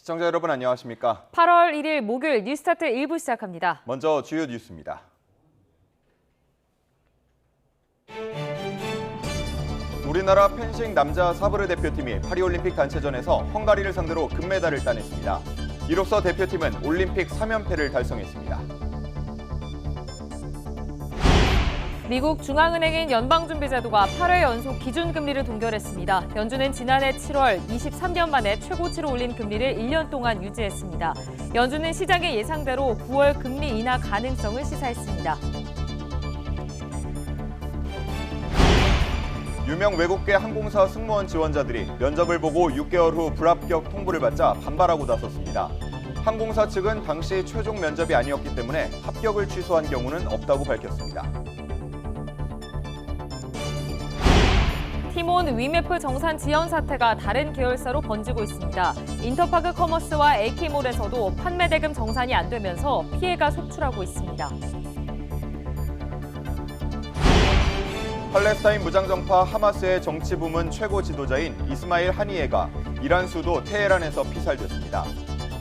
시청자 여러분 안녕하십니까? 8월 1일 목요일 뉴스타트 1부 시작합니다. 먼저 주요 뉴스입니다. 우리나라 펜싱 남자 사브르 대표팀이 파리올림픽 단체전에서 헝가리를 상대로 금메달을 따냈습니다. 이로써 대표팀은 올림픽 3연패를 달성했습니다. 미국 중앙은행인 연방준비제도가 8회 연속 기준금리를 동결했습니다. 연준은 지난해 7월 23년 만에 최고치로 올린 금리를 1년 동안 유지했습니다. 연준은 시장의 예상대로 9월 금리 인하 가능성을 시사했습니다. 유명 외국계 항공사 승무원 지원자들이 면접을 보고 6개월 후 불합격 통보를 받자 반발하고 나섰습니다. 항공사 측은 당시 최종 면접이 아니었기 때문에 합격을 취소한 경우는 없다고 밝혔습니다. 티몬 위메프 정산 지연 사태가 다른 계열사로 번지고 있습니다. 인터파크 커머스와 AK몰에서도 판매 대금 정산이 안 되면서 피해가 속출하고 있습니다. 팔레스타인 무장정파 하마스의 정치 부문 최고 지도자인 이스마일 하니예가 이란 수도 테헤란에서 피살됐습니다.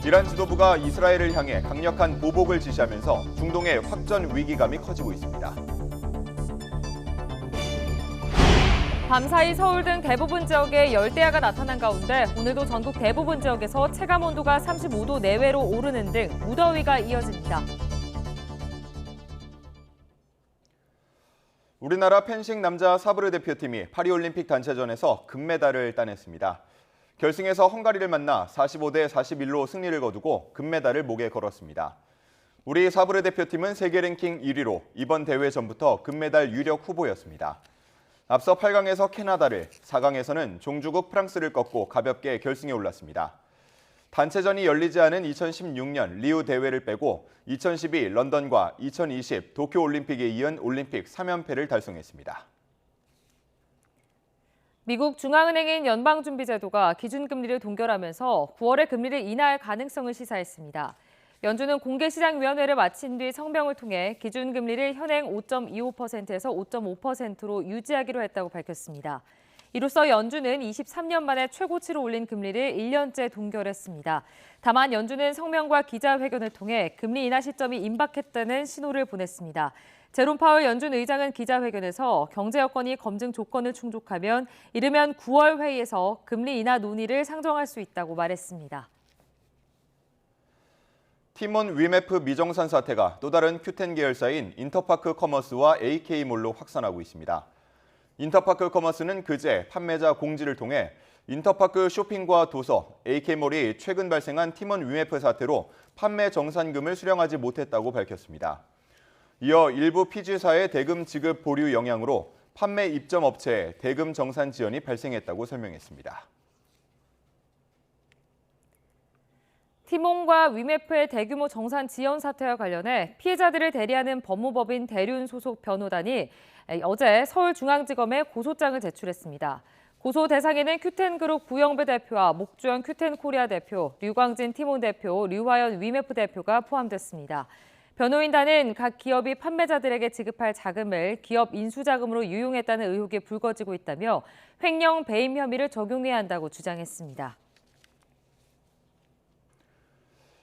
이란 지도부가 이스라엘을 향해 강력한 보복을 지시하면서 중동의 확전 위기감이 커지고 있습니다. 밤사이 서울 등 대부분 지역에 열대야가 나타난 가운데 오늘도 전국 대부분 지역에서 체감 온도가 35도 내외로 오르는 등 무더위가 이어집니다. 우리나라 펜싱 남자 사브르 대표팀이 파리올림픽 단체전에서 금메달을 따냈습니다. 결승에서 헝가리를 만나 45대 41로 승리를 거두고 금메달을 목에 걸었습니다. 우리 사브르 대표팀은 세계 랭킹 1위로 이번 대회 전부터 금메달 유력 후보였습니다. 앞서 8강에서 캐나다를, 4강에서는 종주국 프랑스를 꺾고 가볍게 결승에 올랐습니다. 단체전이 열리지 않은 2016년 리우 대회를 빼고 2012 런던과 2020 도쿄올림픽에 이은 올림픽 3연패를 달성했습니다. 미국 중앙은행인 연방준비제도가 기준금리를 동결하면서 9월에 금리를 인하할 가능성을 시사했습니다. 연준은 공개시장위원회를 마친 뒤 성명을 통해 기준금리를 현행 5.25%에서 5.5%로 유지하기로 했다고 밝혔습니다. 이로써 연준은 23년 만에 최고치로 올린 금리를 1년째 동결했습니다. 다만 연준은 성명과 기자회견을 통해 금리 인하 시점이 임박했다는 신호를 보냈습니다. 제롬 파월 연준 의장은 기자회견에서 경제 여건이 검증 조건을 충족하면 이르면 9월 회의에서 금리 인하 논의를 상정할 수 있다고 말했습니다. 티몬 위메프 미정산 사태가 또 다른 큐텐 계열사인 인터파크 커머스와 AK몰로 확산하고 있습니다. 인터파크 커머스는 그제 판매자 공지를 통해 인터파크 쇼핑과 도서, AK몰이 최근 발생한 티몬 위메프 사태로 판매 정산금을 수령하지 못했다고 밝혔습니다. 이어 일부 피지사의 대금 지급 보류 영향으로 판매 입점 업체에 대금 정산 지연이 발생했다고 설명했습니다. 티몬과 위메프의 대규모 정산 지연 사태와 관련해 피해자들을 대리하는 법무법인 대륜 소속 변호단이 어제 서울중앙지검에 고소장을 제출했습니다. 고소 대상에는 큐텐그룹 구영배 대표와 목주현 큐텐코리아 대표, 류광진 티몬 대표, 류화연 위메프 대표가 포함됐습니다. 변호인단은 각 기업이 판매자들에게 지급할 자금을 기업 인수자금으로 유용했다는 의혹이 불거지고 있다며 횡령 배임 혐의를 적용해야 한다고 주장했습니다.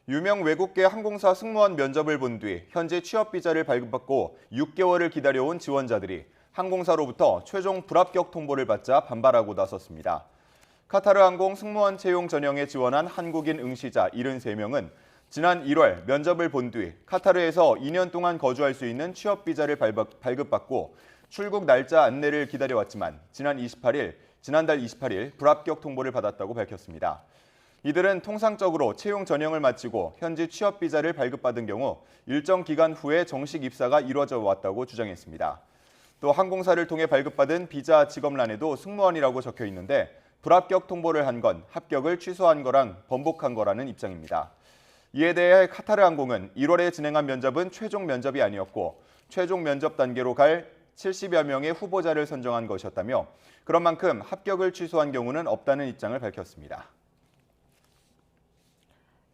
유명 외국계 항공사 승무원 면접을 본 뒤 현재 취업 비자를 발급받고 6개월을 기다려온 지원자들이 항공사로부터 최종 불합격 통보를 받자 반발하고 나섰습니다. 카타르 항공 승무원 채용 전형에 지원한 한국인 응시자 73명은 지난 1월 면접을 본 뒤 카타르에서 2년 동안 거주할 수 있는 취업 비자를 발급받고 출국 날짜 안내를 기다려왔지만 지난달 28일 불합격 통보를 받았다고 밝혔습니다. 이들은 통상적으로 채용 전형을 마치고 현지 취업 비자를 발급받은 경우 일정 기간 후에 정식 입사가 이루어져 왔다고 주장했습니다. 또 항공사를 통해 발급받은 비자 직업란에도 승무원이라고 적혀 있는데 불합격 통보를 한 건 합격을 취소한 거랑 번복한 거라는 입장입니다. 이에 대해 카타르 항공은 1월에 진행한 면접은 최종 면접이 아니었고 최종 면접 단계로 갈 70여 명의 후보자를 선정한 것이었다며 그런 만큼 합격을 취소한 경우는 없다는 입장을 밝혔습니다.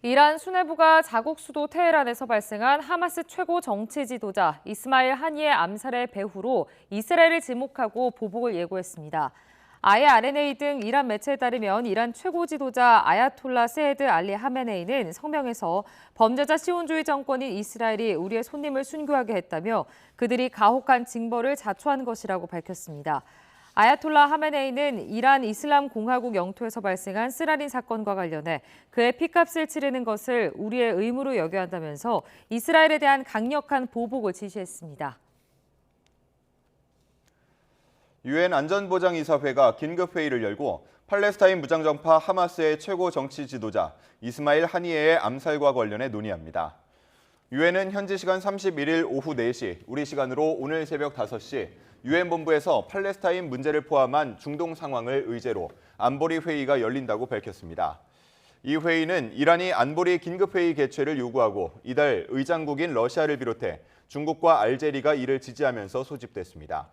이란 수뇌부가 자국 수도 테헤란에서 발생한 하마스 최고 정치 지도자 이스마일 하니예 암살의 배후로 이스라엘을 지목하고 보복을 예고했습니다. IRNA 등 이란 매체에 따르면 이란 최고 지도자 아야톨라 세헤드 알리 하메네이는 성명에서 범죄자 시온주의 정권인 이스라엘이 우리의 손님을 순교하게 했다며 그들이 가혹한 징벌을 자초한 것이라고 밝혔습니다. 아야톨라 하메네이는 이란 이슬람 공화국 영토에서 발생한 스라린 사건과 관련해 그의 피값을 치르는 것을 우리의 의무로 여겨야 한다면서 이스라엘에 대한 강력한 보복을 지시했습니다. 유엔 안전보장이사회가 긴급회의를 열고 팔레스타인 무장정파 하마스의 최고 정치 지도자 이스마일 하니예의 암살과 관련해 논의합니다. 유엔은 현지 시간 31일 오후 4시, 우리 시간으로 오늘 새벽 5시 유엔 본부에서 팔레스타인 문제를 포함한 중동 상황을 의제로 안보리 회의가 열린다고 밝혔습니다. 이 회의는 이란이 안보리 긴급회의 개최를 요구하고 이달 의장국인 러시아를 비롯해 중국과 알제리가 이를 지지하면서 소집됐습니다.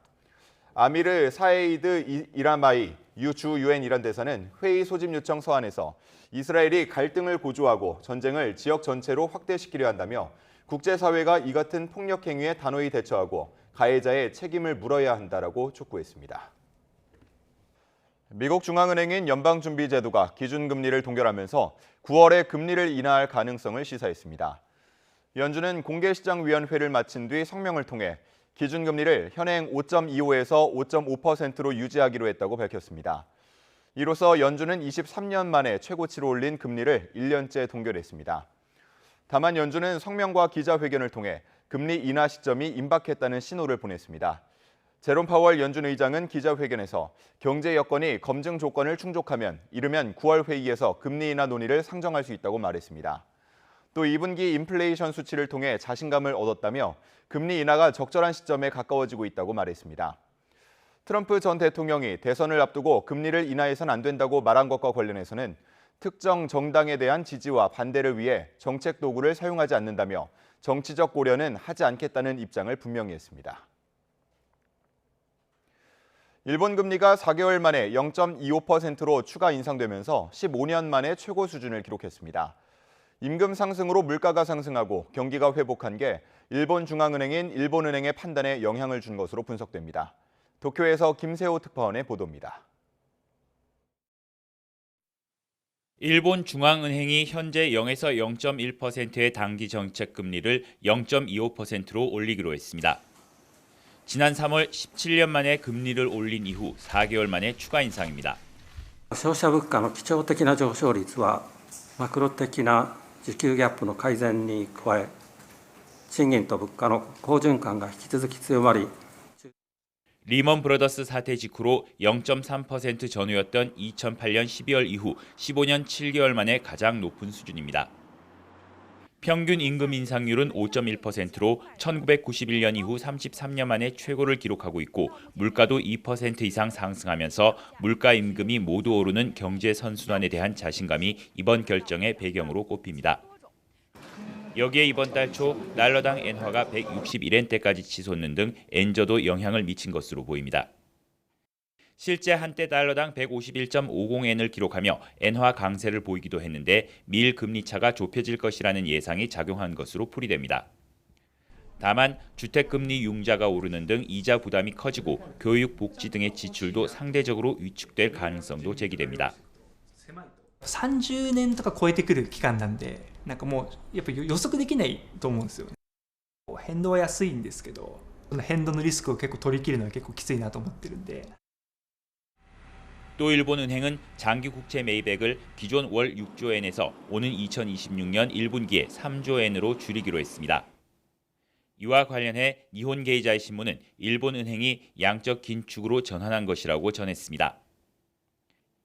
아미르 사에이드 이라마이 주 유엔 이란 대사는 회의 소집 요청 서한에서 이스라엘이 갈등을 고조하고 전쟁을 지역 전체로 확대시키려 한다며 국제사회가 이 같은 폭력 행위에 단호히 대처하고 가해자의 책임을 물어야 한다라고 촉구했습니다. 미국 중앙은행인 연방준비제도가 기준금리를 동결하면서 9월에 금리를 인하할 가능성을 시사했습니다. 연준은 공개시장위원회를 마친 뒤 성명을 통해 기준금리를 현행 5.25에서 5.5%로 유지하기로 했다고 밝혔습니다. 이로써 연준은 23년 만에 최고치로 올린 금리를 1년째 동결했습니다. 다만 연준은 성명과 기자회견을 통해 금리 인하 시점이 임박했다는 신호를 보냈습니다. 제롬 파월 연준 의장은 기자회견에서 경제 여건이 검증 조건을 충족하면 이르면 9월 회의에서 금리 인하 논의를 상정할 수 있다고 말했습니다. 또 2분기 인플레이션 수치를 통해 자신감을 얻었다며 금리 인하가 적절한 시점에 가까워지고 있다고 말했습니다. 트럼프 전 대통령이 대선을 앞두고 금리를 인하해선 안 된다고 말한 것과 관련해서는 특정 정당에 대한 지지와 반대를 위해 정책 도구를 사용하지 않는다며 정치적 고려는 하지 않겠다는 입장을 분명히 했습니다. 일본 금리가 4개월 만에 0.25%로 추가 인상되면서 15년 만에 최고 수준을 기록했습니다. 임금 상승으로 물가가 상승하고 경기가 회복한 게 일본 중앙은행인 일본은행의 판단에 영향을 준 것으로 분석됩니다. 도쿄에서 김세호 특파원의 보도입니다. 일본 중앙은행이 현재 0에서 0.1%의 단기 정책 금리를 0.25%로 올리기로 했습니다. 지난 3월 17년 만에 금리를 올린 이후 4개월 만에 추가 인상입니다. 消費者物価の基調的な上昇率はマクロ的な需給ギャップの改善に加え、賃金と物価の好循環が引き続き強まり、 리먼 브러더스 사태 직후로 0.3% 전후였던 2008년 12월 이후 15년 7개월 만에 가장 높은 수준입니다. 평균 임금 인상률은 5.1%로 1991년 이후 33년 만에 최고를 기록하고 있고 물가도 2% 이상 상승하면서 물가 임금이 모두 오르는 경제 선순환에 대한 자신감이 이번 결정의 배경으로 꼽힙니다. 여기에 이번 달 초 달러당 엔화가 161엔대까지 치솟는 등 엔저도 영향을 미친 것으로 보입니다. 실제 한때 달러당 151.50엔을 기록하며 엔화 강세를 보이기도 했는데 미일 금리 차가 좁혀질 것이라는 예상이 작용한 것으로 풀이됩니다. 다만 주택금리 융자가 오르는 등 이자 부담이 커지고 교육, 복지 등의 지출도 상대적으로 위축될 가능성도 제기됩니다. 30年とか超えてくる期間なんで、なんかもうやっぱり予測できないと思うんですよね。変動は安いんですけど、変動のリスクを結構取り切るのは結構きついなと思ってるんで。 또 일본은행은 장기 국채 매입액을 기존 월 6조 엔에서 오는 2026년 1분기에 3조 엔으로 줄이기로 했습니다. 이와 관련해 니혼 게이자이 신문은 일본은행이 양적 긴축으로 전환한 것이라고 전했습니다.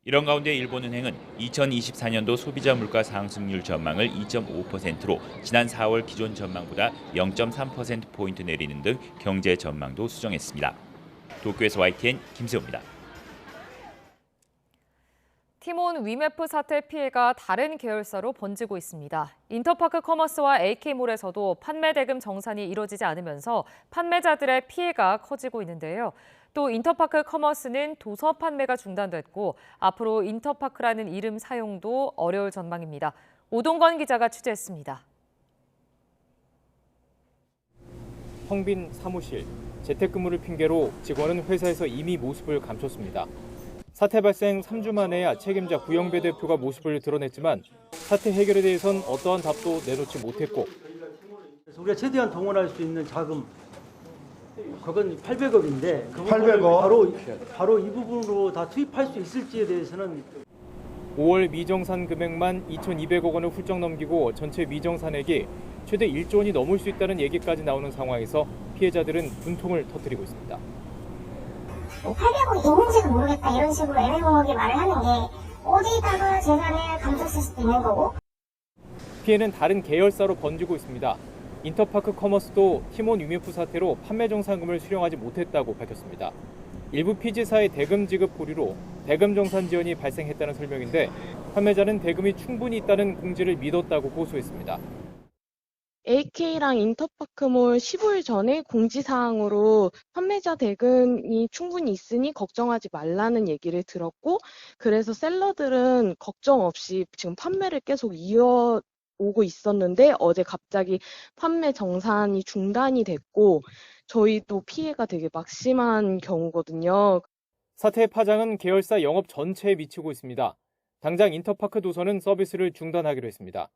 이런 가운데 일본은행은 2024년도 소비자 물가 상승률 전망을 2.5%로 지난 4월 기존 전망보다 0.3%포인트 내리는 등 경제 전망도 수정했습니다. 도쿄에서 YTN 김세호입니다. 티몬 위메프 사태 피해가 다른 계열사로 번지고 있습니다. 인터파크 커머스와 AK몰에서도 판매 대금 정산이 이뤄지지 않으면서 판매자들의 피해가 커지고 있는데요. 또 인터파크 커머스는 도서 판매가 중단됐고 앞으로 인터파크라는 이름 사용도 어려울 전망입니다. 오동건 기자가 취재했습니다. 텅 빈 사무실, 재택근무를 핑계로 직원은 회사에서 이미 모습을 감췄습니다. 사태 발생 3주 만에야 책임자 구영배 대표가 모습을 드러냈지만 사태 해결에 대해선 어떠한 답도 내놓지 못했고 그래서 우리가 최대한 동원할 수 있는 자금 그건 800억인데 그 800억? 바로 이 부분으로 다 투입할 수 있을지에 대해서는 5월 미정산 금액만 2,200억 원을 훌쩍 넘기고 전체 미정산액이 최대 1조 원이 넘을 수 있다는 얘기까지 나오는 상황에서 피해자들은 분통을 터뜨리고 있습니다. 800억이 있는지도 모르겠다 이런 식으로 애매모호하게 말을 하는 게 어디다가 재산을 감췄을 수도 있는 거고. 피해는 다른 계열사로 번지고 있습니다. 인터파크 커머스도 티몬 위메프 사태로 판매 정산금을 수령하지 못했다고 밝혔습니다. 일부 피지사의 대금 지급 보류로 대금 정산 지연이 발생했다는 설명인데 판매자는 대금이 충분히 있다는 공지를 믿었다고 고소했습니다. AK랑 인터파크몰 15일 전에 공지사항으로 판매자 대금이 충분히 있으니 걱정하지 말라는 얘기를 들었고, 그래서 셀러들은 걱정 없이 지금 판매를 계속 이어오고 있었는데 어제 갑자기 판매 정산이 중단이 됐고 저희도 피해가 되게 막심한 경우거든요. 사태의 파장은 계열사 영업 전체에 미치고 있습니다. 당장 인터파크 도서는 서비스를 중단하기로 했습니다.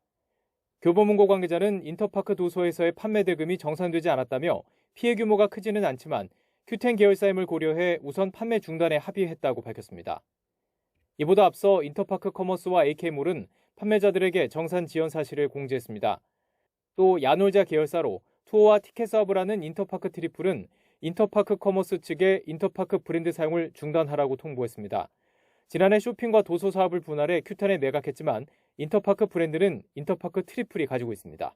교보문고 관계자는 인터파크 도서에서의 판매 대금이 정산되지 않았다며 피해 규모가 크지는 않지만 큐텐 계열사임을 고려해 우선 판매 중단에 합의했다고 밝혔습니다. 이보다 앞서 인터파크 커머스와 AK몰은 판매자들에게 정산 지연 사실을 공지했습니다. 또 야놀자 계열사로 투어와 티켓 사업을 하는 인터파크 트리플은 인터파크 커머스 측에 인터파크 브랜드 사용을 중단하라고 통보했습니다. 지난해 쇼핑과 도서 사업을 분할해 큐텐에 매각했지만 인터파크 브랜드는 인터파크 트리플이 가지고 있습니다.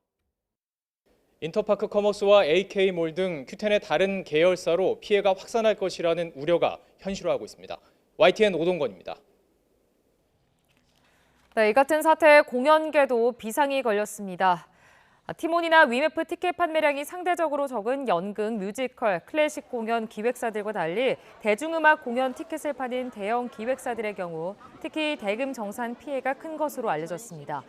인터파크 커머스와 AK몰 등 큐텐의 다른 계열사로 피해가 확산할 것이라는 우려가 현실화하고 있습니다. YTN 오동건입니다. 네, 이 같은 사태에 공연계도 비상이 걸렸습니다. 티몬이나 위메프 티켓 판매량이 상대적으로 적은 연극, 뮤지컬, 클래식 공연 기획사들과 달리 대중음악 공연 티켓을 파는 대형 기획사들의 경우 특히 대금 정산 피해가 큰 것으로 알려졌습니다.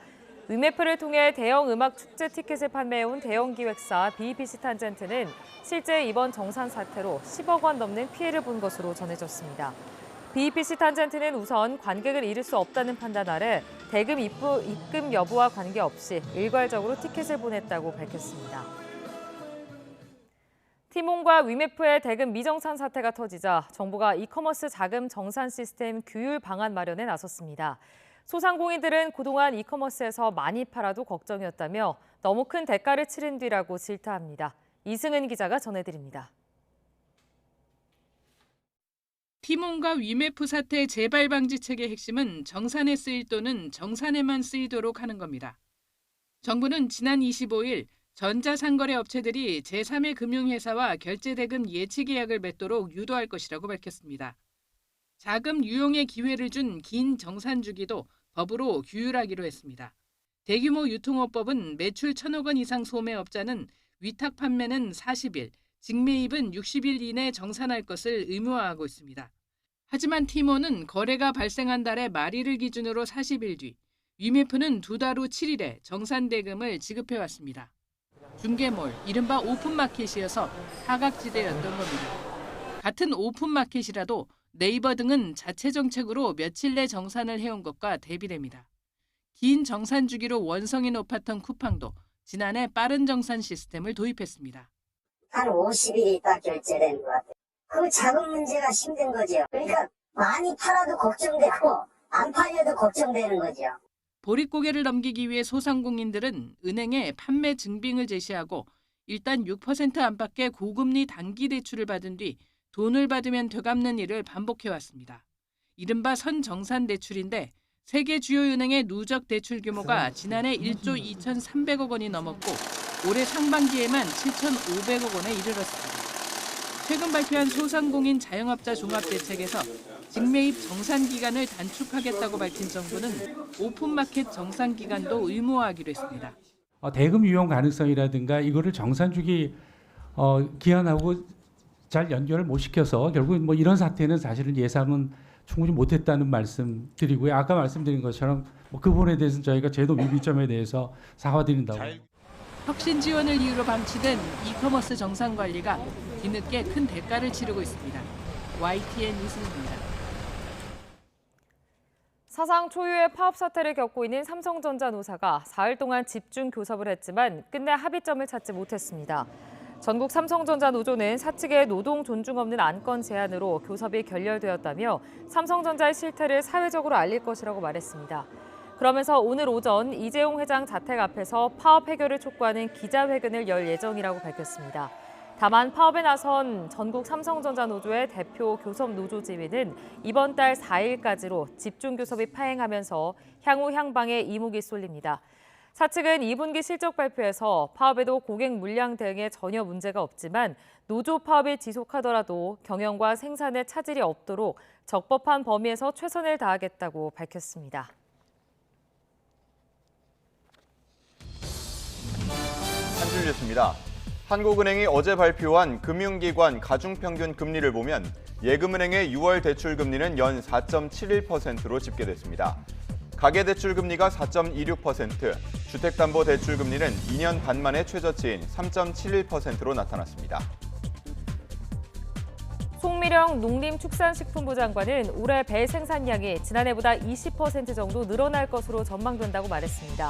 위메프를 통해 대형 음악 축제 티켓을 판매해온 대형 기획사 BEPC 탄젠트는 실제 이번 정산 사태로 10억 원 넘는 피해를 본 것으로 전해졌습니다. BEPC 탄젠트는 우선 관객을 잃을 수 없다는 판단 아래 대금 입금 여부와 관계없이 일괄적으로 티켓을 보냈다고 밝혔습니다. 티몬과 위메프의 대금 미정산 사태가 터지자 정부가 이커머스 자금 정산 시스템 규율 방안 마련에 나섰습니다. 소상공인들은 그동안 이커머스에서 많이 팔아도 걱정이었다며 너무 큰 대가를 치른 뒤라고 질타합니다. 이승은 기자가 전해드립니다. 티몬과 위메프 사태 재발 방지책의 핵심은 정산에 쓰일 돈은 정산에만 쓰이도록 하는 겁니다. 정부는 지난 25일 전자상거래 업체들이 제3의 금융회사와 결제대금 예치 계약을 맺도록 유도할 것이라고 밝혔습니다. 자금 유용의 기회를 준 긴 정산 주기도 법으로 규율하기로 했습니다. 대규모 유통업법은 매출 1,000억 원 이상 소매업자는 위탁 판매는 40일, 직매입은 60일 이내 정산할 것을 의무화하고 있습니다. 하지만 티몬은 거래가 발생한 달의 말일을 기준으로 40일 뒤, 위메프는 2달 후 7일에 정산 대금을 지급해왔습니다. 중개몰, 이른바 오픈마켓이어서 사각지대였던 겁니다. 같은 오픈마켓이라도 네이버 등은 자체 정책으로 며칠 내 정산을 해온 것과 대비됩니다. 긴 정산 주기로 원성이 높았던 쿠팡도 지난해 빠른 정산 시스템을 도입했습니다. 한 50일 있다 결제되는 것 같아요. 그 자금 문제가 힘든 거죠. 그러니까 많이 팔아도 걱정되고 안 팔려도 걱정되는 거죠. 보릿고개를 넘기기 위해 소상공인들은 은행에 판매 증빙을 제시하고 일단 6% 안팎의 고금리 단기 대출을 받은 뒤 돈을 받으면 되갚는 일을 반복해왔습니다. 이른바 선정산 대출인데 세계 주요 은행의 누적 대출 규모가 지난해 1조 2,300억 원이 넘었고 올해 상반기에만 7,500억 원에 이르렀습니다. 최근 발표한 소상공인 자영업자 종합대책에서 직매입 정산 기간을 단축하겠다고 밝힌 정부는 오픈마켓 정산 기간도 의무화하기로 했습니다. 대금 유용 가능성이라든가 이거를 정산 주기 기한하고 잘 연결을 못 시켜서 결국 뭐 이런 사태는 사실은 예상은 충분히 못했다는 말씀 드리고요. 아까 말씀드린 것처럼 그 부분에 대해서는 저희가 제도 위반점에 대해서 사과드린다고. 혁신 지원을 이유로 방치된 이커머스 정산 관리가 뒤늦게 큰 대가를 치르고 있습니다. YTN 이승입니다. 사상 초유의 파업 사태를 겪고 있는 삼성전자 노사가 4일 동안 집중 교섭을 했지만 끝내 합의점을 찾지 못했습니다. 전국 삼성전자 노조는 사측의 노동 존중 없는 안건 제안으로 교섭이 결렬되었다며 삼성전자의 실태를 사회적으로 알릴 것이라고 말했습니다. 그러면서 오늘 오전 이재용 회장 자택 앞에서 파업 해결을 촉구하는 기자회견을 열 예정이라고 밝혔습니다. 다만 파업에 나선 전국 삼성전자 노조의 대표 교섭 노조 지위는 이번 달 4일까지로 집중 교섭이 파행하면서 향후 향방에 이목이 쏠립니다. 사측은 2분기 실적 발표에서 파업에도 고객 물량 대응에 전혀 문제가 없지만 노조 파업이 지속하더라도 경영과 생산에 차질이 없도록 적법한 범위에서 최선을 다하겠다고 밝혔습니다. 한 줄 뉴스입니다. 한국은행이 어제 발표한 금융기관 가중평균 금리를 보면 예금은행의 6월 대출 금리는 연 4.71%로 집계됐습니다. 가계대출 금리가 4.26%, 주택담보대출 금리는 2년 반 만에 최저치인 3.71%로 나타났습니다. 송미령 농림축산식품부 장관은 올해 배 생산량이 지난해보다 20% 정도 늘어날 것으로 전망된다고 말했습니다.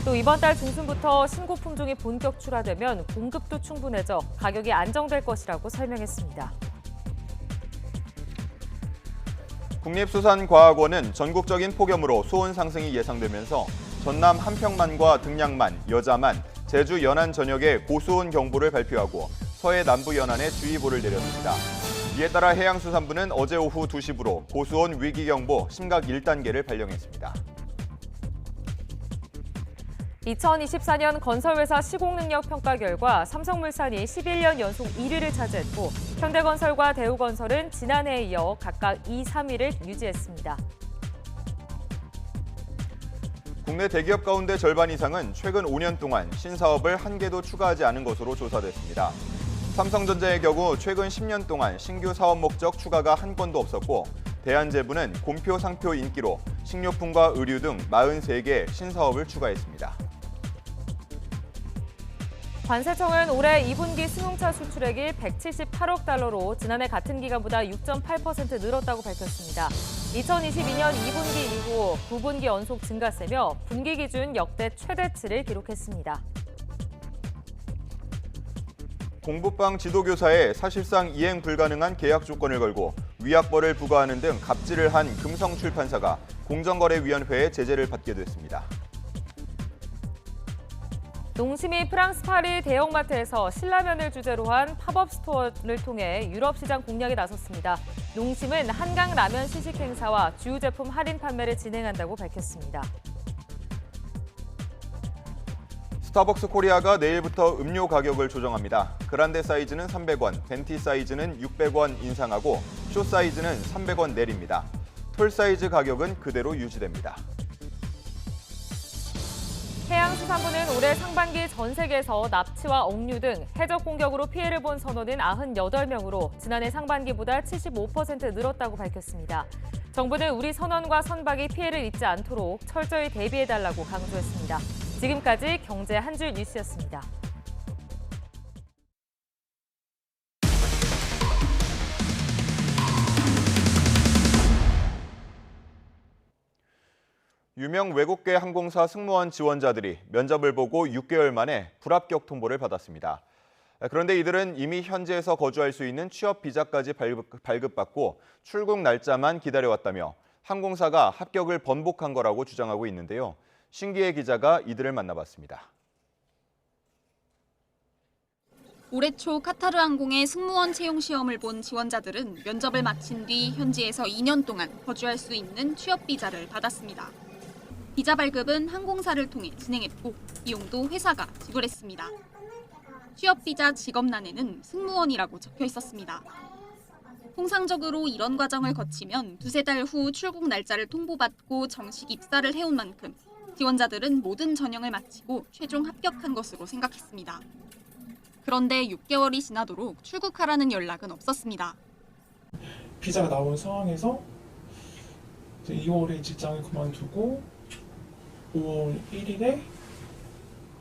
또 이번 달 중순부터 신고 품종이 본격 출하되면 공급도 충분해져 가격이 안정될 것이라고 설명했습니다. 국립수산과학원은 전국적인 폭염으로 수온 상승이 예상되면서 전남 한평만과 등량만, 여자만, 제주 연안 전역에 고수온 경보를 발표하고 서해 남부 연안에 주의보를 내렸습니다. 이에 따라 해양수산부는 어제 오후 2시부로 고수온 위기경보 심각 1단계를 발령했습니다. 2024년 건설회사 시공능력 평가 결과 삼성물산이 11년 연속 1위를 차지했고 현대건설과 대우건설은 지난해에 이어 각각 2, 3위를 유지했습니다. 국내 대기업 가운데 절반 이상은 최근 5년 동안 신사업을 한 개도 추가하지 않은 것으로 조사됐습니다. 삼성전자의 경우 최근 10년 동안 신규 사업 목적 추가가 한 건도 없었고 대한제부는 곰표, 상표 인기로 식료품과 의류 등 43개 신사업을 추가했습니다. 관세청은 올해 2분기 승용차 수출액이 178억 달러로 지난해 같은 기간보다 6.8% 늘었다고 밝혔습니다. 2022년 2분기 이후 9분기 연속 증가세며 분기 기준 역대 최대치를 기록했습니다. 공부방 지도교사에 사실상 이행 불가능한 계약 조건을 걸고 위약벌을 부과하는 등 갑질을 한 금성출판사가 공정거래위원회의 제재를 받게 됐습니다. 농심이 프랑스 파리 대형마트에서 신라면을 주제로 한 팝업 스토어를 통해 유럽 시장 공략에 나섰습니다. 농심은 한강 라면 시식 행사와 주요 제품 할인 판매를 진행한다고 밝혔습니다. 스타벅스 코리아가 내일부터 음료 가격을 조정합니다. 그란데 사이즈는 300원, 벤티 사이즈는 600원 인상하고 쇼 사이즈는 300원 내립니다. 톨 사이즈 가격은 그대로 유지됩니다. 해양수산부는 올해 상반기 전 세계에서 납치와 억류 등 해적 공격으로 피해를 본 선원은 98명으로 지난해 상반기보다 75% 늘었다고 밝혔습니다. 정부는 우리 선원과 선박이 피해를 입지 않도록 철저히 대비해달라고 강조했습니다. 지금까지 경제 한 줄 뉴스였습니다. 유명 외국계 항공사 승무원 지원자들이 면접을 보고 6개월 만에 불합격 통보를 받았습니다. 그런데 이들은 이미 현지에서 거주할 수 있는 취업 비자까지 발급받고 출국 날짜만 기다려왔다며 항공사가 합격을 번복한 거라고 주장하고 있는데요. 신기혜 기자가 이들을 만나봤습니다. 올해 초 카타르 항공의 승무원 채용 시험을 본 지원자들은 면접을 마친 뒤 현지에서 2년 동안 거주할 수 있는 취업 비자를 받았습니다. 비자 발급은 항공사를 통해 진행했고 비용도 회사가 지불했습니다. 취업 비자 직업란에는 승무원이라고 적혀 있었습니다. 통상적으로 이런 과정을 거치면 2-3달 후 출국 날짜를 통보받고 정식 입사를 해온 만큼 지원자들은 모든 전형을 마치고 최종 합격한 것으로 생각했습니다. 그런데 6개월이 지나도록 출국하라는 연락은 없었습니다. 비자가 나온 상황에서 2월에 직장을 그만두고 5월 1일에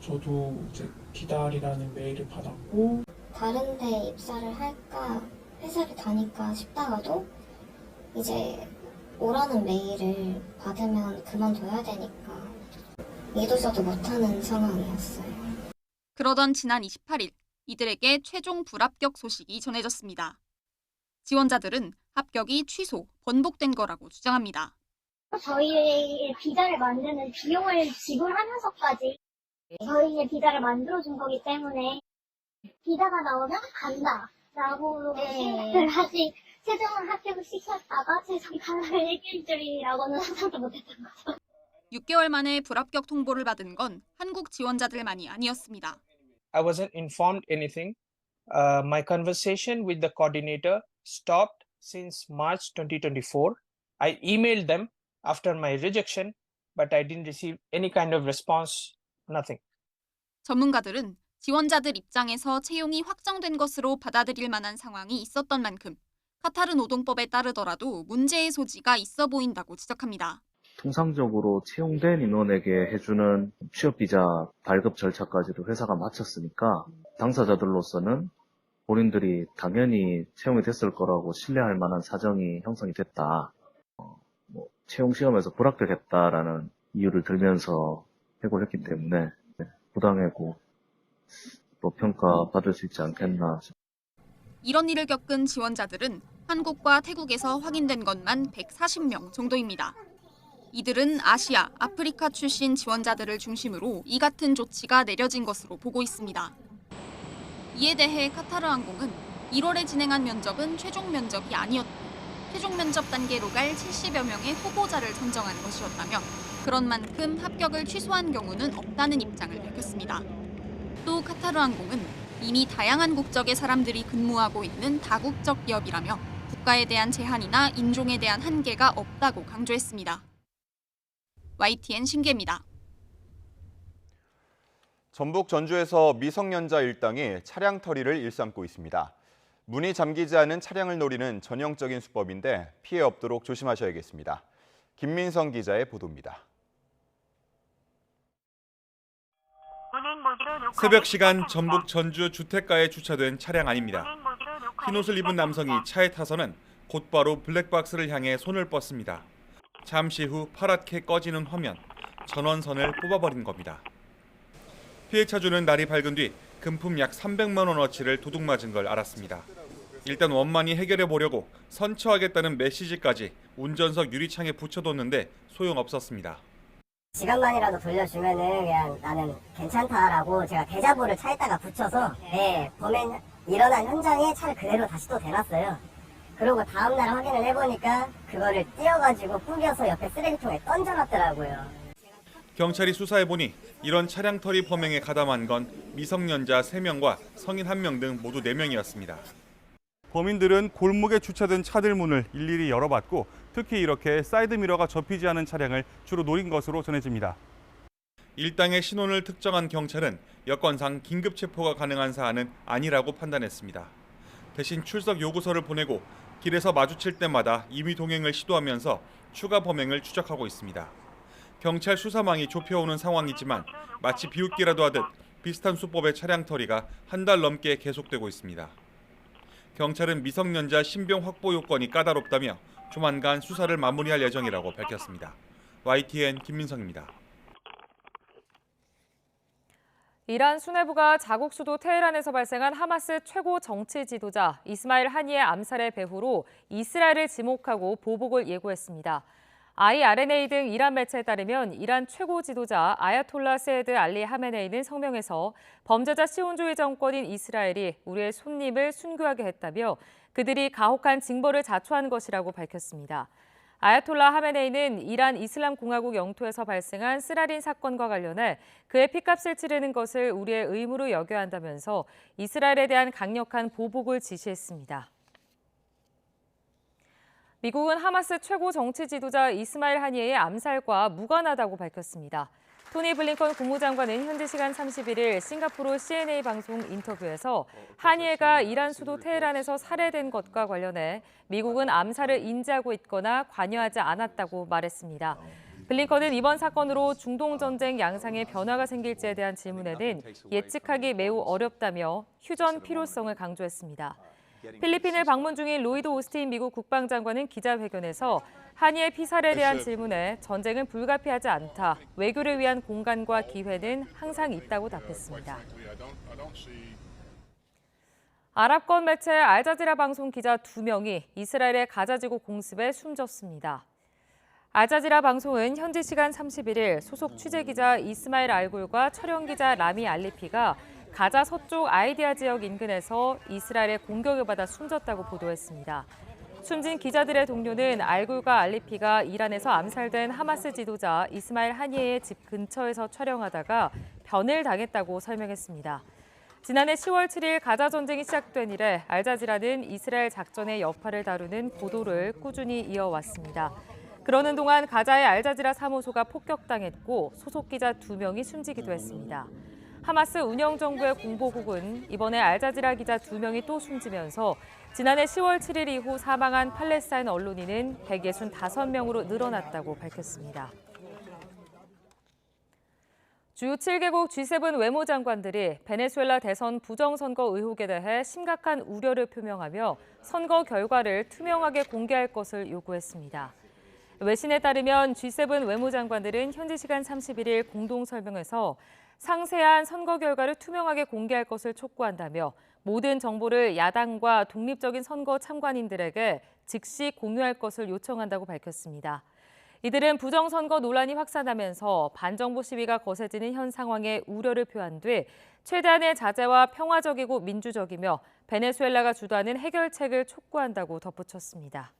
저도 이제 기다리라는 메일을 받았고 다른 데 입사를 할까 회사를 다닐까 싶다가도 이제 오라는 메일을 받으면 그만둬야 되니까 믿어서도 못하는 상황이었어요. 그러던 지난 28일 이들에게 최종 불합격 소식이 전해졌습니다. 지원자들은 합격이 취소, 번복된 거라고 주장합니다. 저희의 비자를 만드는 비용을 지불하면서까지 저희의 비자를 만들어준 거기 때문에 비자가 나오면 간다라고 생각을 하지 최종을 합격을 시켰다가 최종 반락을 얘기할 줄이라고는 상상도 못했던 거죠. 6개월 만에 불합격 통보를 받은 건 한국 지원자들만이 아니었습니다. I wasn't informed anything. My conversation with the coordinator stopped since March 2024. I emailed them after my rejection, but I didn't receive any kind of response, nothing. 전문가들은 지원자들 입장에서 채용이 확정된 것으로 받아들일 만한 상황이 있었던 만큼 카타르 노동법에 따르더라도 문제의 소지가 있어 보인다고 지적합니다. 통상적으로 채용된 인원에게 해주는 취업비자 발급 절차까지도 회사가 마쳤으니까 당사자들로서는 본인들이 당연히 채용이 됐을 거라고 신뢰할 만한 사정이 형성이 됐다. 채용 시험에서 불합격했다라는 이유를 들면서 해고를 했기 때문에 부당해고 또 평가받을 수 있지 않겠나. 이런 일을 겪은 지원자들은 한국과 태국에서 확인된 것만 140명 정도입니다. 이들은 아시아, 아프리카 출신 지원자들을 중심으로 이 같은 조치가 내려진 것으로 보고 있습니다. 이에 대해 카타르항공은 1월에 진행한 면접은 최종 면접이 아니었고 최종 면접 단계로 갈 70여 명의 후보자를 선정한 것이었다며 그런 만큼 합격을 취소한 경우는 없다는 입장을 밝혔습니다. 또 카타르항공은 이미 다양한 국적의 사람들이 근무하고 있는 다국적 기업이라며 국가에 대한 제한이나 인종에 대한 한계가 없다고 강조했습니다. YTN 신기입니다. 전북 전주에서 미성년자 일당이 차량 터리를 일삼고 있습니다. 문이 잠기지 않은 차량을 노리는 전형적인 수법인데 피해 없도록 조심하셔야겠습니다. 김민성 기자의 보도입니다. 새벽 시간 전북 전주 주택가에 주차된 차량 안입니다. 흰옷을 입은 남성이 차에 타서는 곧바로 블랙박스를 향해 손을 뻗습니다. 잠시 후 파랗게 꺼지는 화면, 전원선을 뽑아버린 겁니다. 피해차주는 날이 밝은 뒤 금품 약 300만 원어치를 도둑 맞은 걸 알았습니다. 일단 원만히 해결해 보려고 선처하겠다는 메시지까지 운전석 유리창에 붙여뒀는데 소용없었습니다. 시간만이라도 돌려주면은 그냥 나는 괜찮다라고 제가 대자보를 차에다가 붙여서 범행 일어난 현장에 차를 그대로 다시 또 대놨어요. 그리고 다음날 확인을 해보니까 그거를 띄어가지고 뿌겨서 옆에 쓰레기통에 던져놨더라고요. 경찰이 수사해보니 이런 차량 터리 범행에 가담한 건 미성년자 3명과 성인 1명 등 모두 4명이었습니다. 범인들은 골목에 주차된 차들 문을 일일이 열어봤고 특히 이렇게 사이드미러가 접히지 않은 차량을 주로 노린 것으로 전해집니다. 일당의 신원을 특정한 경찰은 여건상 긴급 체포가 가능한 사안은 아니라고 판단했습니다. 대신 출석 요구서를 보내고 길에서 마주칠 때마다 임의 동행을 시도하면서 추가 범행을 추적하고 있습니다. 경찰 수사망이 좁혀오는 상황이지만 마치 비웃기라도 하듯 비슷한 수법의 차량 터리가 한 달 넘게 계속되고 있습니다. 경찰은 미성년자 신병 확보 요건이 까다롭다며 조만간 수사를 마무리할 예정이라고 밝혔습니다. YTN 김민성입니다. 이란 수뇌부가 자국 수도 테헤란에서 발생한 하마스 최고 정치 지도자 이스마일 하니의 암살의 배후로 이스라엘을 지목하고 보복을 예고했습니다. IRNA 등 이란 매체에 따르면 이란 최고 지도자 아야톨라 세드 알리 하메네이는 성명에서 범죄자 시온주의 정권인 이스라엘이 우리의 손님을 순교하게 했다며 그들이 가혹한 징벌을 자초한 것이라고 밝혔습니다. 아야톨라 하메네이는 이란 이슬람 공화국 영토에서 발생한 스라린 사건과 관련해 그의 피값을 치르는 것을 우리의 의무로 여겨야 한다면서 이스라엘에 대한 강력한 보복을 지시했습니다. 미국은 하마스 최고 정치 지도자 이스마일 하니의 암살과 무관하다고 밝혔습니다. 토니 블링컨 국무장관은 현지 시간 31일 싱가포르 CNA 방송 인터뷰에서 하니에가 이란 수도 테헤란에서 살해된 것과 관련해 미국은 암살을 인지하고 있거나 관여하지 않았다고 말했습니다. 블링컨은 이번 사건으로 중동 전쟁 양상에 변화가 생길지에 대한 질문에는 예측하기 매우 어렵다며 휴전 필요성을 강조했습니다. 필리핀을 방문 중인 로이드 오스틴 미국 국방장관은 기자회견에서 한이의 피살에 대한 질문에 전쟁은 불가피하지 않다. 외교를 위한 공간과 기회는 항상 있다고 답했습니다. 아랍권 매체 알자지라 방송 기자 2명이 이스라엘의 가자지구 공습에 숨졌습니다. 알자지라 방송은 현지 시간 31일 소속 취재기자 이스마일 알굴과 촬영기자 라미 알리피가 가자 서쪽 아이디아 지역 인근에서 이스라엘의 공격을 받아 숨졌다고 보도했습니다. 숨진 기자들의 동료는 알굴과 알리피가 이란에서 암살된 하마스 지도자 이스마일 하니에의 집 근처에서 촬영하다가 변을 당했다고 설명했습니다. 지난해 10월 7일 가자 전쟁이 시작된 이래 알자지라는 이스라엘 작전의 여파를 다루는 보도를 꾸준히 이어왔습니다. 그러는 동안 가자의 알자지라 사무소가 폭격당했고 소속 기자 2명이 숨지기도 했습니다. 하마스 운영정부의 공보국은 이번에 알자지라 기자 2명이 또 숨지면서 지난해 10월 7일 이후 사망한 팔레스타인 언론인은 165명으로 늘어났다고 밝혔습니다. 주요 7개국 G7 외무장관들이 베네수엘라 대선 부정선거 의혹에 대해 심각한 우려를 표명하며 선거 결과를 투명하게 공개할 것을 요구했습니다. 외신에 따르면 G7 외무장관들은 현지 시간 31일 공동설명에서 상세한 선거 결과를 투명하게 공개할 것을 촉구한다며 모든 정보를 야당과 독립적인 선거 참관인들에게 즉시 공유할 것을 요청한다고 밝혔습니다. 이들은 부정선거 논란이 확산하면서 반정부 시위가 거세지는 현 상황에 우려를 표한 뒤 최대한의 자제와 평화적이고 민주적이며 베네수엘라가 주도하는 해결책을 촉구한다고 덧붙였습니다.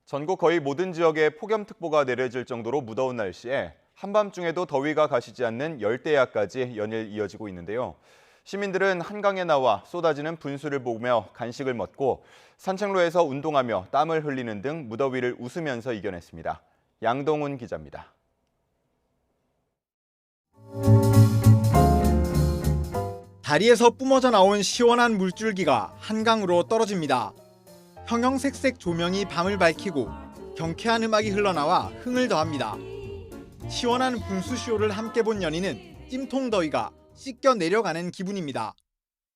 전국 거의 모든 지역에 폭염특보가 내려질 정도로 무더운 날씨에 한밤중에도 더위가 가시지 않는 열대야까지 연일 이어지고 있는데요. 시민들은 한강에 나와 쏟아지는 분수를 보며 간식을 먹고 산책로에서 운동하며 땀을 흘리는 등 무더위를 웃으면서 이겨냈습니다. 양동훈 기자입니다. 다리에서 뿜어져 나온 시원한 물줄기가 한강으로 떨어집니다. 형형색색 조명이 밤을 밝히고 경쾌한 음악이 흘러나와 흥을 더합니다. 시원한 분수쇼를 함께 본 연인은 찜통 더위가 씻겨 내려가는 기분입니다.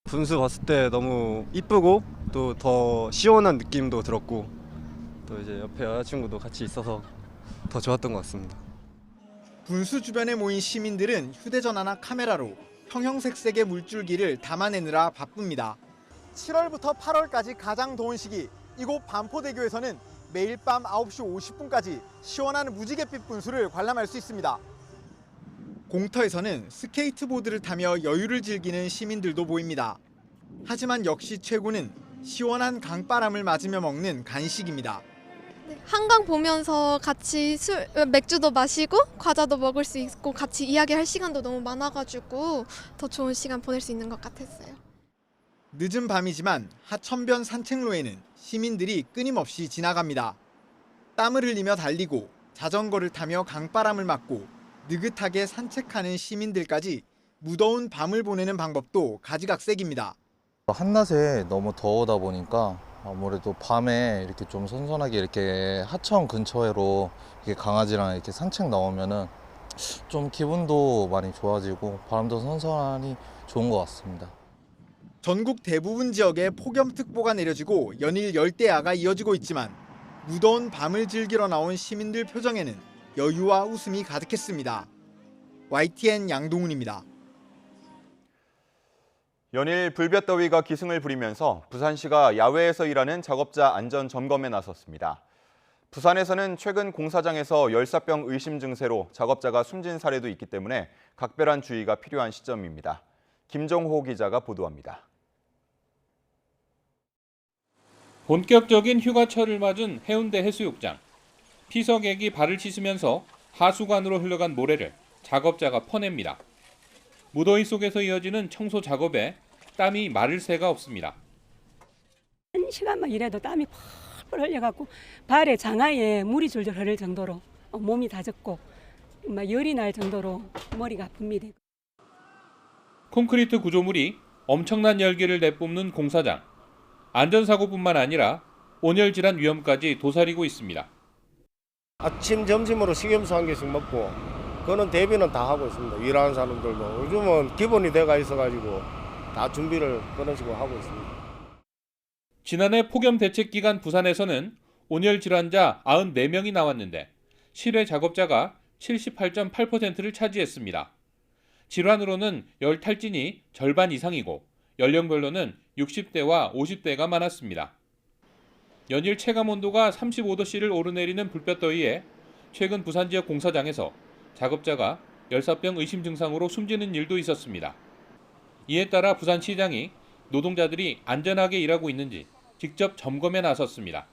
분수 봤을 때 너무 이쁘고 또 더 시원한 느낌도 들었고 또 이제 옆에 여자친구도 같이 있어서 더 좋았던 것 같습니다. 분수 주변에 모인 시민들은 휴대전화나 카메라로 형형색색의 물줄기를 담아내느라 바쁩니다. 7월부터 8월까지 가장 더운 시기, 이곳 반포대교에서는 매일 밤 9시 50분까지 시원한 무지갯빛 분수를 관람할 수 있습니다. 공터에서는 스케이트보드를 타며 여유를 즐기는 시민들도 보입니다. 하지만 역시 최고는 시원한 강바람을 맞으며 먹는 간식입니다. 한강 보면서 같이 맥주도 마시고 과자도 먹을 수 있고 같이 이야기할 시간도 너무 많아가지고 더 좋은 시간 보낼 수 있는 것 같았어요. 늦은 밤이지만 하천변 산책로에는 시민들이 끊임없이 지나갑니다. 땀을 흘리며 달리고 자전거를 타며 강바람을 맞고 느긋하게 산책하는 시민들까지 무더운 밤을 보내는 방법도 가지각색입니다. 한낮에 너무 더우다 보니까 아무래도 밤에 이렇게 좀 선선하게 이렇게 하천 근처로 이렇게 강아지랑 이렇게 산책 나오면은 좀 기분도 많이 좋아지고 바람도 선선하니 좋은 것 같습니다. 전국 대부분 지역에 폭염특보가 내려지고 연일 열대야가 이어지고 있지만 무더운 밤을 즐기러 나온 시민들 표정에는 여유와 웃음이 가득했습니다. YTN 양동훈입니다. 연일 불볕더위가 기승을 부리면서 부산시가 야외에서 일하는 작업자 안전 점검에 나섰습니다. 부산에서는 최근 공사장에서 열사병 의심 증세로 작업자가 숨진 사례도 있기 때문에 각별한 주의가 필요한 시점입니다. 김정호 기자가 보도합니다. 본격적인 휴가철을 맞은 해운대 해수욕장. 피서객이 발을 씻으면서 하수관으로 흘러간 모래를 작업자가 퍼냅니다. 무더위 속에서 이어지는 청소 작업에 땀이 마를 새가 없습니다. 1시간만 일해도 땀이 펄펄 흘려갖고 발에 장화에 물이 줄줄 흐를 정도로 몸이 다 젖고 막 열이 날 정도로 머리가 아픕니다. 콘크리트 구조물이 엄청난 열기를 내뿜는 공사장. 안전사고뿐만 아니라 온열 질환 위험까지 도사리고 있습니다. 아침 점심으로 식염수 한 개씩 먹고 그거는 대비는 다 하고 있습니다. 일하는 사람들도 요즘은 기본이 돼가 있어가지고 다 준비를 그런 식으로 하고 있습니다. 지난해 폭염 대책 기간 부산에서는 온열 질환자 94명이 나왔는데 실외 작업자가 78.8%를 차지했습니다. 질환으로는 열 탈진이 절반 이상이고 연령별로는 60대와 50대가 많았습니다. 연일 체감 온도가 35도씨를 오르내리는 불볕더위에 최근 부산 지역 공사장에서 작업자가 열사병 의심 증상으로 숨지는 일도 있었습니다. 이에 따라 부산시장이 노동자들이 안전하게 일하고 있는지 직접 점검에 나섰습니다.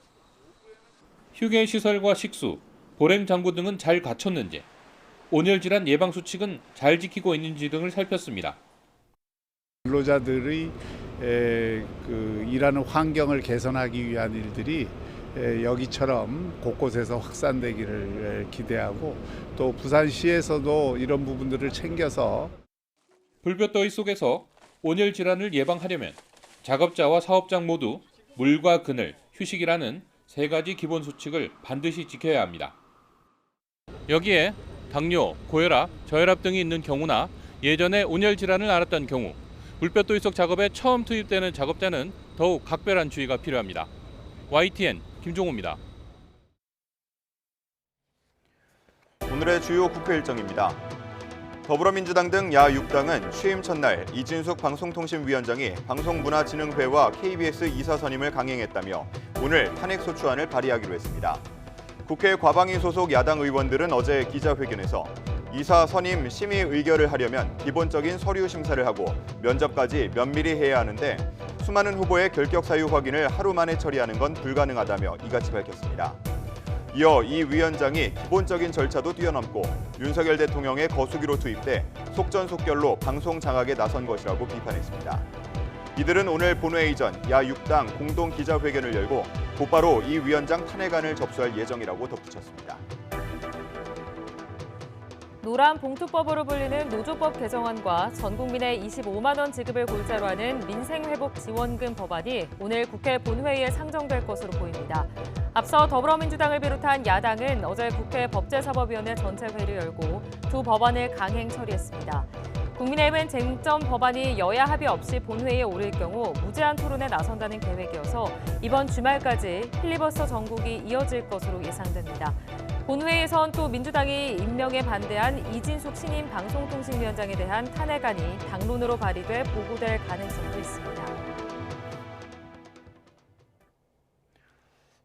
휴게시설과 식수, 보냉장구 등은 잘 갖췄는지, 온열질환 예방 수칙은 잘 지키고 있는지 등을 살폈습니다. 근로자들의 일하는 환경을 개선하기 위한 일들이 여기처럼 곳곳에서 확산되기를 기대하고 또 부산시에서도 이런 부분들을 챙겨서 불볕더위 속에서 온열 질환을 예방하려면 작업자와 사업장 모두 물과 그늘, 휴식이라는 3가지 기본 수칙을 반드시 지켜야 합니다. 여기에 당뇨, 고혈압, 저혈압 등이 있는 경우나 예전에 온열 질환을 앓았던 경우 불볕더위 속 작업에 처음 투입되는 작업자는 더욱 각별한 주의가 필요합니다. YTN 김종호입니다. 오늘의 주요 국회 일정입니다. 더불어민주당 등 야 6당은 취임 첫날 이진숙 방송통신위원장이 방송문화진흥회와 KBS 이사 선임을 강행했다며 오늘 탄핵소추안을 발의하기로 했습니다. 국회 과방위 소속 야당 의원들은 어제 기자회견에서 이사 선임 심의 의결을 하려면 기본적인 서류 심사를 하고 면접까지 면밀히 해야 하는데 수많은 후보의 결격 사유 확인을 하루 만에 처리하는 건 불가능하다며 이같이 밝혔습니다. 이어 이 위원장이 기본적인 절차도 뛰어넘고 윤석열 대통령의 거수기로 투입돼 속전속결로 방송 장악에 나선 것이라고 비판했습니다. 이들은 오늘 본회의 전 야 6당 공동 기자회견을 열고 곧바로 이 위원장 탄핵안을 접수할 예정이라고 덧붙였습니다. 노란 봉투법으로 불리는 노조법 개정안과 전 국민의 25만 원 지급을 골자로 하는 민생회복지원금 법안이 오늘 국회 본회의에 상정될 것으로 보입니다. 앞서 더불어민주당을 비롯한 야당은 어제 국회 법제사법위원회 전체 회의를 열고 두 법안을 강행 처리했습니다. 국민의힘은 쟁점 법안이 여야 합의 없이 본회의에 오를 경우 무제한 토론에 나선다는 계획이어서 이번 주말까지 필리버스터 전국이 이어질 것으로 예상됩니다. 본회의에선 또 민주당이 임명에 반대한 이진숙 신임 방송통신위원장에 대한 탄핵안이 당론으로 발의돼 보고될 가능성도 있습니다.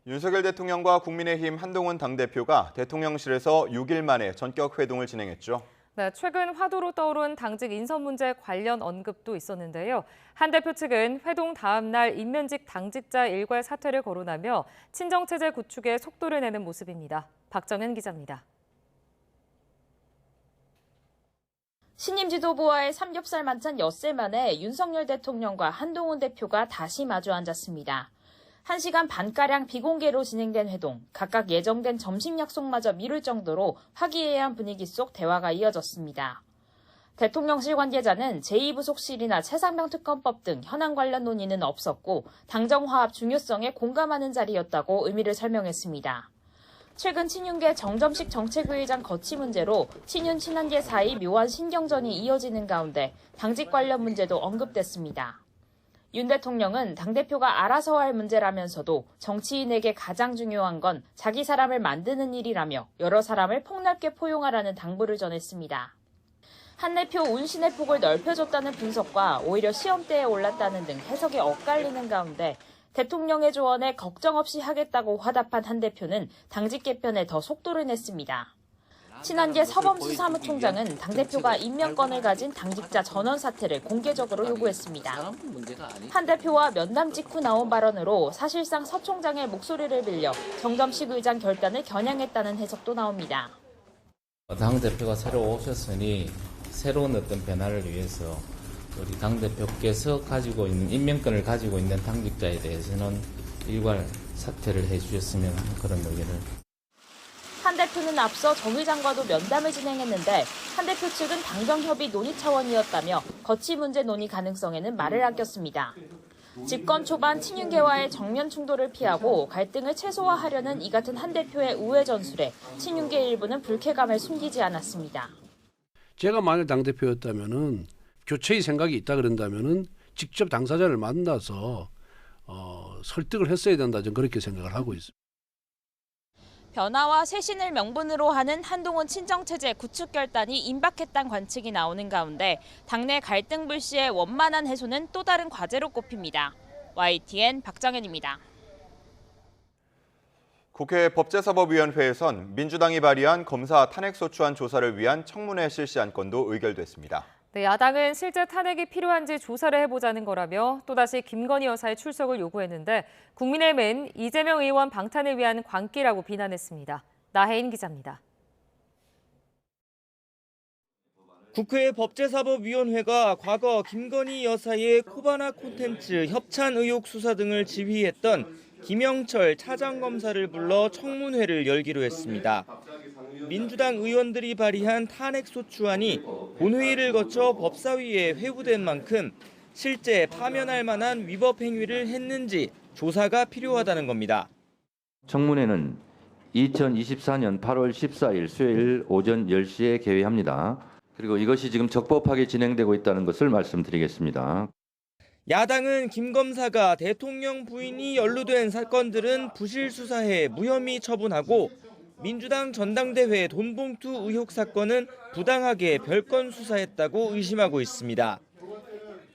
윤석열 대통령과 국민의힘 한동훈 당대표가 대통령실에서 6일 만에 전격 회동을 진행했죠. 네, 최근 화두로 떠오른 당직 인선 문제 관련 언급도 있었는데요. 한 대표 측은 회동 다음 날 임면직 당직자 일괄 사퇴를 거론하며 친정체제 구축에 속도를 내는 모습입니다. 박정은 기자입니다. 신임 지도부와의 삼겹살 만찬 엿새 만에 윤석열 대통령과 한동훈 대표가 다시 마주 앉았습니다. 1시간 반가량 비공개로 진행된 회동, 각각 예정된 점심 약속마저 미룰 정도로 화기애애한 분위기 속 대화가 이어졌습니다. 대통령실 관계자는 제2부속실이나 최상병 특검법 등 현안 관련 논의는 없었고 당정 화합 중요성에 공감하는 자리였다고 의미를 설명했습니다. 최근 친윤계 정점식 정책위의장 거취 문제로 친윤 친한계 사이 묘한 신경전이 이어지는 가운데 당직 관련 문제도 언급됐습니다. 윤 대통령은 당대표가 알아서 할 문제라면서도 정치인에게 가장 중요한 건 자기 사람을 만드는 일이라며 여러 사람을 폭넓게 포용하라는 당부를 전했습니다. 한 대표 운신의 폭을 넓혀줬다는 분석과 오히려 시험대에 올랐다는 등 해석이 엇갈리는 가운데 대통령의 조언에 걱정 없이 하겠다고 화답한 한 대표는 당직 개편에 더 속도를 냈습니다. 친한계 서범수 사무총장은 당대표가 임명권을 가진 당직자 전원 사퇴를 공개적으로 요구했습니다. 한 대표와 면담 직후 나온 발언으로 사실상 서 총장의 목소리를 빌려 정점식 의장 결단을 겨냥했다는 해석도 나옵니다. 당대표가 새로 오셨으니 새로운 어떤 변화를 위해서 우리 당대표께서 가지고 있는 임명권을 가지고 있는 당직자에 대해서는 일괄 사퇴를 해주셨으면 하는 그런 의견을. 한 대표는 앞서 정 의장과도 면담을 진행했는데 한 대표 측은 당정 협의 논의 차원이었다며 거치 문제 논의 가능성에는 말을 아꼈습니다. 집권 초반 친윤계와의 정면 충돌을 피하고 갈등을 최소화하려는 이 같은 한 대표의 우회 전술에 친윤계 일부는 불쾌감을 숨기지 않았습니다. 제가 만약 당대표였다면은 교체의 생각이 있다 그런다면은 직접 당사자를 만나서 설득을 했어야 된다, 저는 그렇게 생각을 하고 있습니다. 변화와 쇄신을 명분으로 하는 한동훈 친정체제 구축 결단이 임박했다는 관측이 나오는 가운데 당내 갈등 불씨의 원만한 해소는 또 다른 과제로 꼽힙니다. YTN 박정현입니다. 국회 법제사법위원회에선 민주당이 발의한 검사 탄핵소추안 조사를 위한 청문회 실시 안건도 의결됐습니다. 네, 야당은 실제 탄핵이 필요한지 조사를 해보자는 거라며 또다시 김건희 여사의 출석을 요구했는데 국민의힘은 이재명 의원 방탄을 위한 광기라고 비난했습니다. 나혜인 기자입니다. 국회 법제사법위원회가 과거 김건희 여사의 코바나 콘텐츠 협찬 의혹 수사 등을 지휘했던 김영철 차장검사를 불러 청문회를 열기로 했습니다. 민주당 의원들이 발의한 탄핵소추안이 본회의를 거쳐 법사위에 회부된 만큼 실제 파면할 만한 위법 행위를 했는지 조사가 필요하다는 겁니다. 청문회는 2024년 8월 14일 수요일 오전 10시에 개회합니다. 그리고 이것이 지금 적법하게 진행되고 있다는 것을 말씀드리겠습니다. 야당은 김 검사가 대통령 부인이 연루된 사건들은 부실 수사해 무혐의 처분하고 민주당 전당대회 돈봉투 의혹 사건은 부당하게 별건 수사했다고 의심하고 있습니다.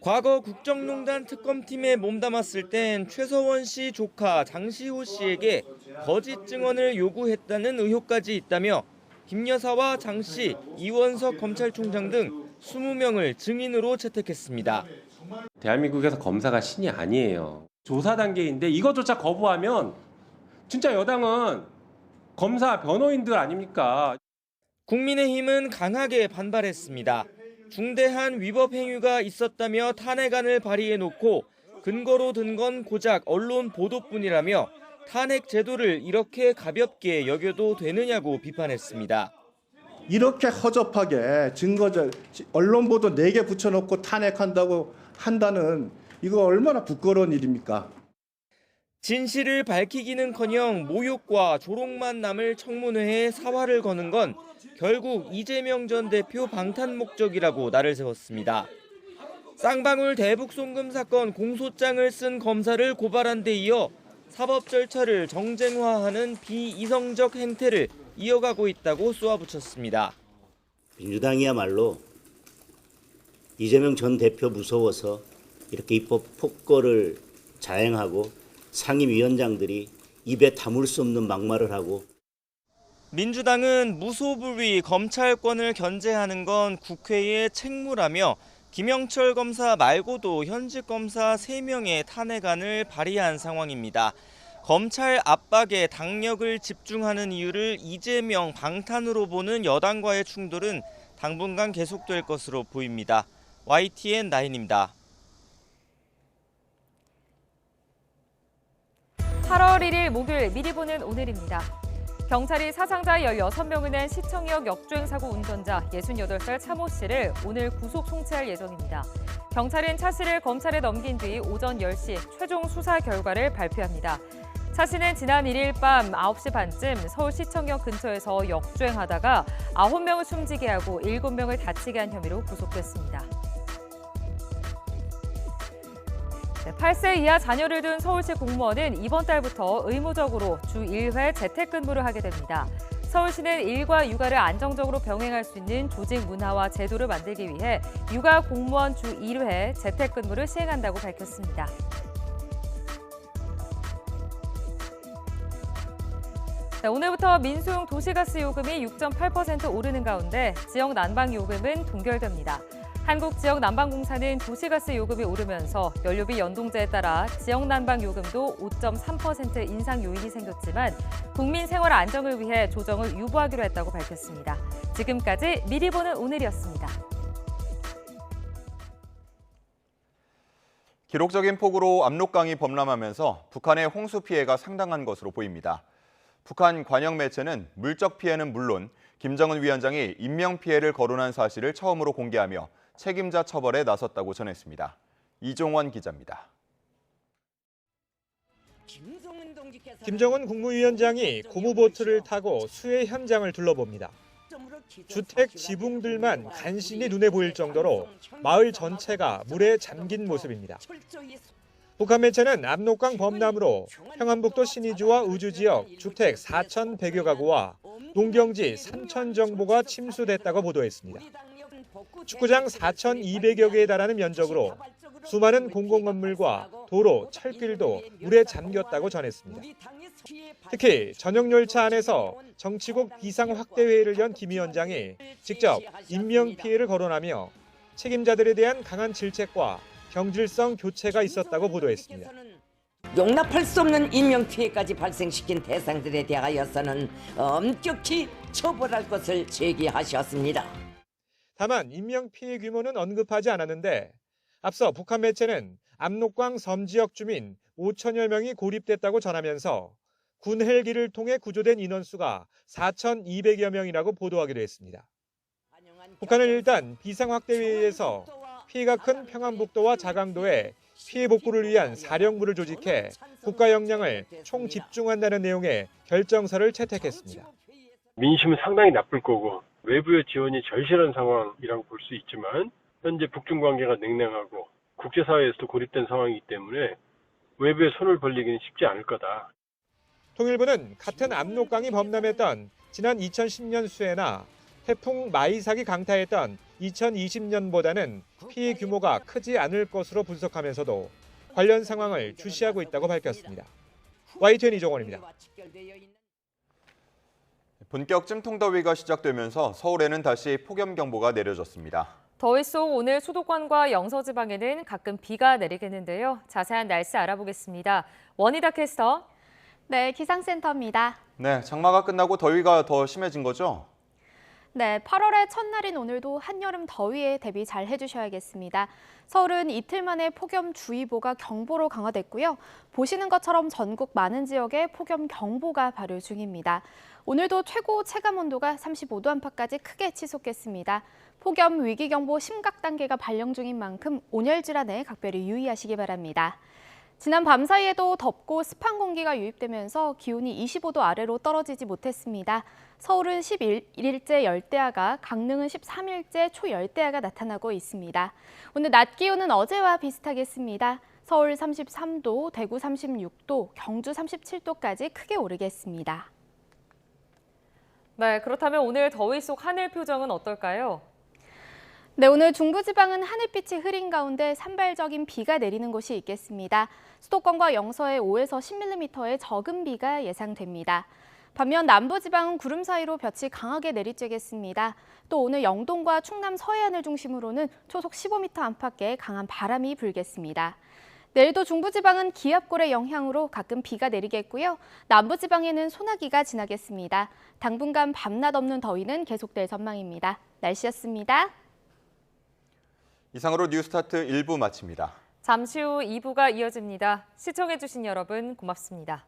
과거 국정농단 특검팀에 몸담았을 땐 최서원 씨 조카 장시호 씨에게 거짓 증언을 요구했다는 의혹까지 있다며 김 여사와 장 씨, 이원석 검찰총장 등 20명을 증인으로 채택했습니다. 대한민국에서 검사가 신이 아니에요. 조사 단계인데 이것조차 거부하면 진짜 여당은 검사, 변호인들 아닙니까? 국민의힘은 강하게 반발했습니다. 중대한 위법 행위가 있었다며 탄핵안을 발의해놓고 근거로 든 건 고작 언론 보도뿐이라며 탄핵 제도를 이렇게 가볍게 여겨도 되느냐고 비판했습니다. 이렇게 허접하게 증거절 언론 보도 4개 붙여놓고 탄핵한다고 한다는 이거 얼마나 부끄러운 일입니까? 진실을 밝히기는커녕 모욕과 조롱만 남을 청문회에 사활을 거는 건 결국 이재명 전 대표 방탄 목적이라고 날을 세웠습니다. 쌍방울 대북 송금 사건 공소장을 쓴 검사를 고발한 데 이어 사법 절차를 정쟁화하는 비이성적 행태를 이어가고 있다고 쏘아붙였습니다. 민주당이야말로 이재명 전 대표 무서워서 이렇게 입법 폭거를 자행하고 상임위원장들이 입에 다물 수 없는 막말을 하고 민주당은 무소불위 검찰권을 견제하는 건 국회의 책무라며 김영철 검사 말고도 현직 검사 3명의 탄핵안을 발의한 상황입니다. 검찰 압박에 당력을 집중하는 이유를 이재명 방탄으로 보는 여당과의 충돌은 당분간 계속될 것으로 보입니다. YTN 나인입니다. 8월 1일 목요일 미리 보는 오늘입니다. 경찰이 사상자 16명을 낸 시청역 역주행 사고 운전자 68살 차모 씨를 오늘 구속 송치할 예정입니다. 경찰은 차 씨를 검찰에 넘긴 뒤 오전 10시 최종 수사 결과를 발표합니다. 차 씨는 지난 1일 밤 9시 반쯤 서울시청역 근처에서 역주행하다가 9명을 숨지게 하고 7명을 다치게 한 혐의로 구속됐습니다. 8세 이하 자녀를 둔 서울시 공무원은 이번 달부터 의무적으로 주 1회 재택근무를 하게 됩니다. 서울시는 일과 육아를 안정적으로 병행할 수 있는 조직 문화와 제도를 만들기 위해 육아 공무원 주 1회 재택근무를 시행한다고 밝혔습니다. 오늘부터 민수용 도시가스 요금이 6.8% 오르는 가운데 지역 난방 요금은 동결됩니다. 한국지역난방공사는 도시가스 요금이 오르면서 연료비 연동제에 따라 지역난방요금도 5.3% 인상 요인이 생겼지만 국민 생활 안정을 위해 조정을 유보하기로 했다고 밝혔습니다. 지금까지 미리 보는 오늘이었습니다. 기록적인 폭우로 압록강이 범람하면서 북한의 홍수 피해가 상당한 것으로 보입니다. 북한 관영 매체는 물적 피해는 물론 김정은 위원장이 인명피해를 거론한 사실을 처음으로 공개하며 책임자 처벌에 나섰다고 전했습니다. 이종원 기자입니다. 김정은 국무위원장이 고무보트를 타고 수해 현장을 둘러봅니다. 주택 지붕들만 간신히 눈에 보일 정도로 마을 전체가 물에 잠긴 모습입니다. 북한 매체는 압록강 범람으로 평안북도 신의주와 우주지역 주택 4,100여 가구와 농경지 3,000 정보가 침수됐다고 보도했습니다. 축구장 4,200여 개에 달하는 면적으로 수많은 공공건물과 도로, 철길도 물에 잠겼다고 전했습니다. 특히 전용 열차 안에서 정치국 비상확대회의를 연 김 위원장이 직접 인명피해를 거론하며 책임자들에 대한 강한 질책과 경질성 교체가 있었다고 보도했습니다. 용납할 수 없는 인명피해까지 발생시킨 대상들에 대하여서는 엄격히 처벌할 것을 제기하셨습니다. 다만 인명피해 규모는 언급하지 않았는데 앞서 북한 매체는 압록강 섬지역 주민 5천여 명이 고립됐다고 전하면서 군 헬기를 통해 구조된 인원수가 4,200여 명이라고 보도하기도 했습니다. 북한은 일단 비상확대회의에서 피해가 큰 평안북도와 자강도에 피해 복구를 위한 사령부를 조직해 국가 역량을 총 집중한다는 내용의 결정서를 채택했습니다. 민심은 상당히 나쁠 거고 외부의 지원이 절실한 상황이라고 볼 수 있지만 현재 북중 관계가 냉랭하고 국제사회에서도 고립된 상황이기 때문에 외부에 손을 벌리기는 쉽지 않을 거다. 통일부는 같은 압록강이 범람했던 지난 2010년 수해나 태풍 마이삭이 강타했던 2020년보다는 피해 규모가 크지 않을 것으로 분석하면서도 관련 상황을 주시하고 있다고 밝혔습니다. YTN 이종원입니다. 본격 찜통더위가 시작되면서 서울에는 다시 폭염경보가 내려졌습니다. 더위 속 오늘 수도권과 영서지방에는 가끔 비가 내리겠는데요. 자세한 날씨 알아보겠습니다. 원희다 캐스터. 네, 기상센터입니다. 네, 장마가 끝나고 더위가 더 심해진 거죠? 네, 8월의 첫날인 오늘도 한여름 더위에 대비 잘 해주셔야겠습니다. 서울은 이틀 만에 폭염주의보가 경보로 강화됐고요. 보시는 것처럼 전국 많은 지역에 폭염경보가 발효 중입니다. 오늘도 최고 체감온도가 35도 안팎까지 크게 치솟겠습니다. 폭염 위기경보 심각 단계가 발령 중인 만큼 온열 질환에 각별히 유의하시기 바랍니다. 지난 밤 사이에도 덥고 습한 공기가 유입되면서 기온이 25도 아래로 떨어지지 못했습니다. 서울은 11일째 열대야가, 강릉은 13일째 초열대야가 나타나고 있습니다. 오늘 낮 기온은 어제와 비슷하겠습니다. 서울 33도, 대구 36도, 경주 37도까지 크게 오르겠습니다. 네, 그렇다면 오늘 더위 속 하늘 표정은 어떨까요? 네, 오늘 중부지방은 하늘빛이 흐린 가운데 산발적인 비가 내리는 곳이 있겠습니다. 수도권과 영서에 5에서 10mm의 적은 비가 예상됩니다. 반면 남부지방은 구름 사이로 볕이 강하게 내리쬐겠습니다. 또 오늘 영동과 충남 서해안을 중심으로는 초속 15m 안팎의 강한 바람이 불겠습니다. 내일도 중부지방은 기압골의 영향으로 가끔 비가 내리겠고요. 남부지방에는 소나기가 지나겠습니다. 당분간 밤낮 없는 더위는 계속될 전망입니다. 날씨였습니다. 이상으로 뉴스타트 1부 마칩니다. 잠시 후 2부가 이어집니다. 시청해주신 여러분 고맙습니다.